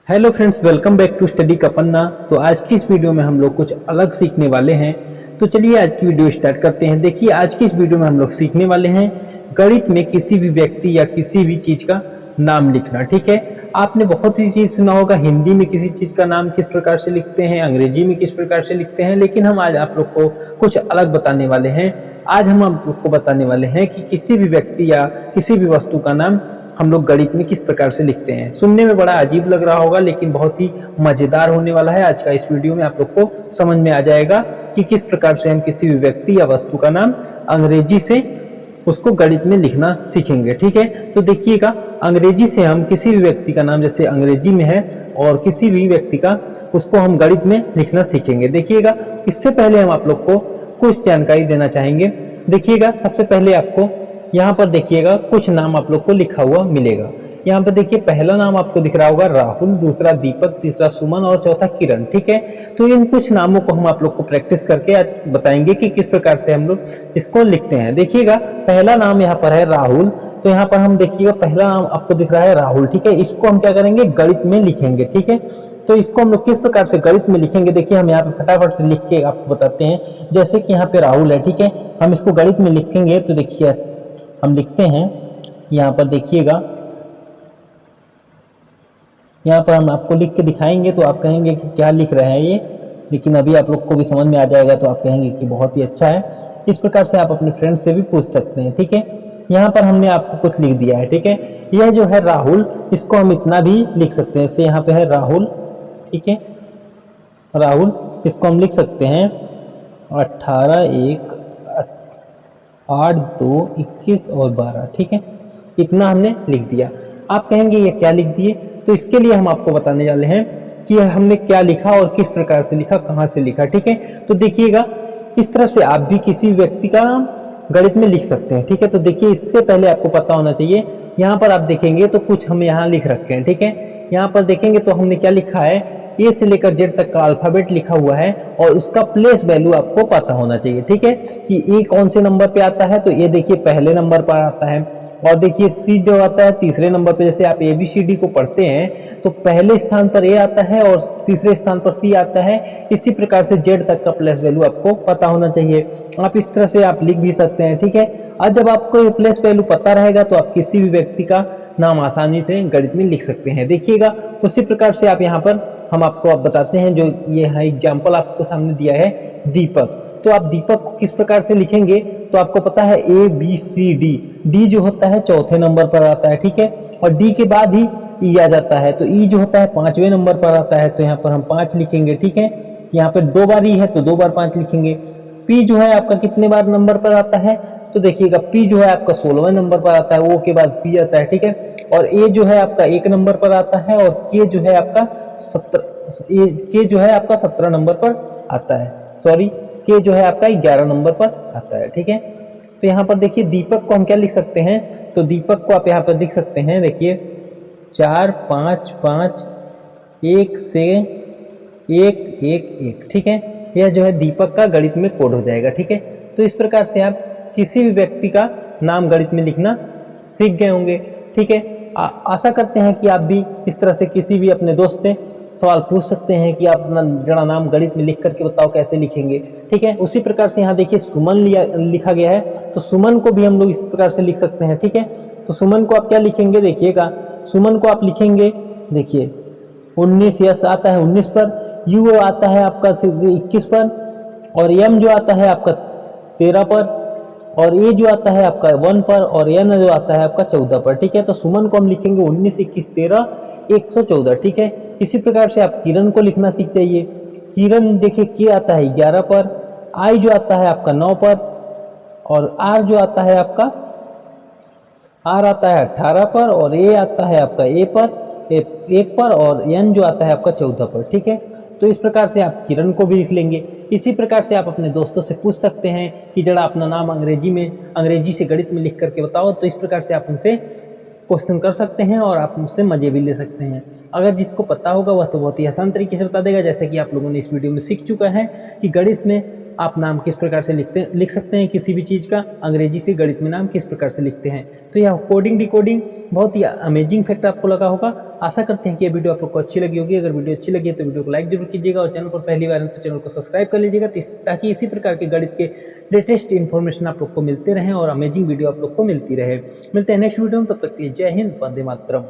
Hello friends, welcome back to study का पन्ना। तो आज की इस वीडियो में हम लोग कुछ अलग सीखने वाले हैं। तो चलिए आज की वीडियो स्टार्ट करते हैं। देखिए आज की इस वीडियो में हम लोग सीखने वाले हैं गणित में किसी भी व्यक्ति या किसी भी चीज का नाम लिखना। ठीक है, आपने बहुत सी चीज सुना होगा, हिंदी में किसी चीज का नाम किस प्रकार से लिखते हैं, अंग्रेजी में किस प्रकार से लिखते हैं, लेकिन हम आज आप लोग को कुछ अलग बताने वाले हैं। आज हम आप लोग को बताने वाले हैं कि किसी भी व्यक्ति या किसी भी वस्तु का नाम हम लोग गणित में किस प्रकार से लिखते हैं। सुनने में बड़ा अजीब लग रहा होगा, लेकिन बहुत ही मजेदार होने वाला है। आज का इस वीडियो में आप लोग को समझ में आ जाएगा कि किस प्रकार से हम किसी भी व्यक्ति या वस्तु का नाम अंग्रेजी से उसको गणित में लिखना सीखेंगे। ठीक है, तो देखिएगा अंग्रेजी से हम किसी भी व्यक्ति का नाम, जैसे अंग्रेजी में है, और किसी भी व्यक्ति का उसको हम गणित में लिखना सीखेंगे। देखिएगा इससे पहले हम आप लोग को कुछ जानकारी देना चाहेंगे। देखिएगा सबसे पहले आपको यहाँ पर देखिएगा कुछ नाम आप लोग को लिखा हुआ मिलेगा। यहाँ पर देखिए पहला नाम आपको दिख रहा होगा राहुल, दूसरा दीपक, तीसरा सुमन और चौथा किरण। ठीक है, तो इन कुछ नामों को हम आप लोग को प्रैक्टिस करके आज बताएंगे कि किस प्रकार से हम लोग इसको लिखते हैं। देखिएगा पहला नाम यहाँ पर है राहुल। तो यहाँ पर हम देखिएगा पहला नाम आपको दिख रहा है राहुल। ठीक है, इसको हम क्या करेंगे, गणित में लिखेंगे। ठीक है, तो इसको हम लोग किस प्रकार से गणित में लिखेंगे, देखिए हम यहाँ पे फटाफट से लिख के आपको बताते हैं। जैसे कि यहाँ पे राहुल है, ठीक है, हम इसको गणित में लिखेंगे। तो देखिए हम लिखते हैं, यहाँ पर देखिएगा, यहाँ पर हम आपको लिख के दिखाएंगे तो आप कहेंगे कि क्या लिख रहे हैं ये, लेकिन अभी आप लोग को भी समझ में आ जाएगा तो आप कहेंगे कि बहुत ही अच्छा है। इस प्रकार से आप अपने फ्रेंड से भी पूछ सकते हैं। ठीक है, यहाँ पर हमने आपको कुछ लिख दिया है। ठीक है, यह जो है राहुल, इसको हम इतना भी लिख सकते हैं। जैसे यहाँ पे है राहुल, ठीक है, राहुल, इसको हम लिख सकते हैं 18, 8, 2, 21 और 12। ठीक है, इतना हमने लिख दिया। आप कहेंगे ये क्या लिख दिए, तो इसके लिए हम आपको बताने वाले हैं कि हमने क्या लिखा और किस प्रकार से लिखा, कहाँ से लिखा। ठीक है, तो देखिएगा इस तरह से आप भी किसी व्यक्ति का नाम गणित में लिख सकते हैं। ठीक है, तो देखिए इससे पहले आपको पता होना चाहिए, यहाँ पर आप देखेंगे तो कुछ हम यहाँ लिख रखे हैं। ठीक है, यहाँ पर देखेंगे तो हमने क्या लिखा है, ए से लेकर जेड तक का अल्फाबेट लिखा हुआ है और उसका प्लेस वैल्यू आपको पता होना चाहिए। ठीक है, कि ए कौन से नंबर पे आता है, तो ये देखिए पहले नंबर पर आता है, और देखिए सी जो आता है तीसरे नंबर पे। जैसे आप ABCD को पढ़ते हैं तो पहले स्थान पर ए आता है और तीसरे स्थान पर सी आता है। इसी प्रकार से जेड तक का प्लेस वैल्यू आपको पता होना चाहिए। आप इस तरह से आप लिख भी सकते हैं। ठीक है, और जब आपको प्लेस वैल्यू पता रहेगा तो आप किसी भी व्यक्ति का नाम आसानी से गणित में लिख सकते हैं। देखिएगा उसी प्रकार से आप यहाँ पर हम आपको अब बताते हैं, जो ये है एग्जाम्पल आपको सामने दिया है दीपक। तो आप दीपक को किस प्रकार से लिखेंगे, तो आपको पता है ABCD, डी जो होता है चौथे नंबर पर आता है। ठीक है, और डी के बाद ही ई आ जाता है, तो ई जो होता है 5वें नंबर पर आता है, तो यहाँ पर हम 5 लिखेंगे। ठीक है, यहाँ पर 2 बार ई है तो 2 बार 5 लिखेंगे। पी जो है आपका कितने बार नंबर पर आता है, तो देखिएगा पी जो है आपका 16वें नंबर पर आता है, ओ के बाद पी आता है। ठीक है, और ए जो है आपका 1 नंबर पर आता है, और के जो है आपका 17 नंबर पर आता है। सॉरी, के जो है आपका 11 नंबर पर आता है। ठीक है, तो यहाँ पर देखिए दीपक को हम क्या लिख सकते हैं, तो दीपक को आप यहाँ पर लिख सकते हैं, देखिए 4, 5, 5, 1 से 1, 1, 1। ठीक है, यह जो है दीपक का गणित में कोड हो जाएगा। ठीक है, तो इस प्रकार से आप किसी भी व्यक्ति का नाम गणित में लिखना सीख गए होंगे। ठीक है, आशा करते हैं कि आप भी इस तरह से किसी भी अपने दोस्त से सवाल पूछ सकते हैं कि आप अपना जरा नाम गणित में लिख करके बताओ कैसे लिखेंगे। ठीक है, उसी प्रकार से यहाँ देखिए सुमन लिखा गया है, तो सुमन को भी हम लोग इस प्रकार से लिख सकते हैं। ठीक है, तो सुमन को आप क्या लिखेंगे, देखिएगा सुमन को आप लिखेंगे, देखिए 19, यस आता है 19 पर, यू आता है आपका 21 पर, और एम जो आता है आपका 13 पर, और ए जो आता है आपका 1 पर, और एन जो आता है आपका 14 पर। ठीक है, तो सुमन को हम लिखेंगे 19, 21, 13, 114। ठीक है, इसी प्रकार से आप किरण को लिखना सीख जाइए। किरण देखिए के आता है 11 पर, आई जो आता है आपका 9 पर, और आर जो आता है आपका, आर आता है 18 पर, और ए आता है आपका ए पर, 1 पर, और एन जो आता है आपका 14 पर। ठीक है, तो इस प्रकार से आप किरण को भी लिख लेंगे। इसी प्रकार से आप अपने दोस्तों से पूछ सकते हैं कि जरा अपना नाम अंग्रेजी से गणित में लिख करके बताओ। तो इस प्रकार से आप उनसे क्वेश्चन कर सकते हैं और आप मुझसे मजे भी ले सकते हैं। अगर जिसको पता होगा वह तो बहुत ही आसान तरीके से बता देगा, जैसे कि आप लोगों ने इस वीडियो में सीख चुका है कि गणित में आप नाम किस प्रकार से लिख सकते हैं किसी भी चीज़ का, अंग्रेजी से गणित में नाम किस प्रकार से लिखते हैं। तो यह कोडिंग डिकोडिंग बहुत ही अमेजिंग फैक्ट आपको लगा होगा। आशा करते हैं कि ये वीडियो आप लोग को अच्छी लगी होगी। अगर वीडियो अच्छी लगी है तो वीडियो को लाइक जरूर कीजिएगा और चैनल पर पहली बार है तो चैनल को सब्सक्राइब कर लीजिएगा, ताकि इसी प्रकार के गणित के लेटेस्ट इन्फॉर्मेशन आप लोग को मिलते रहें और अमेजिंग वीडियो आप लोग को मिलती रहे। मिलते हैं नेक्स्ट वीडियो में, तब तक के लिए जय हिंद, वंदे मातरम।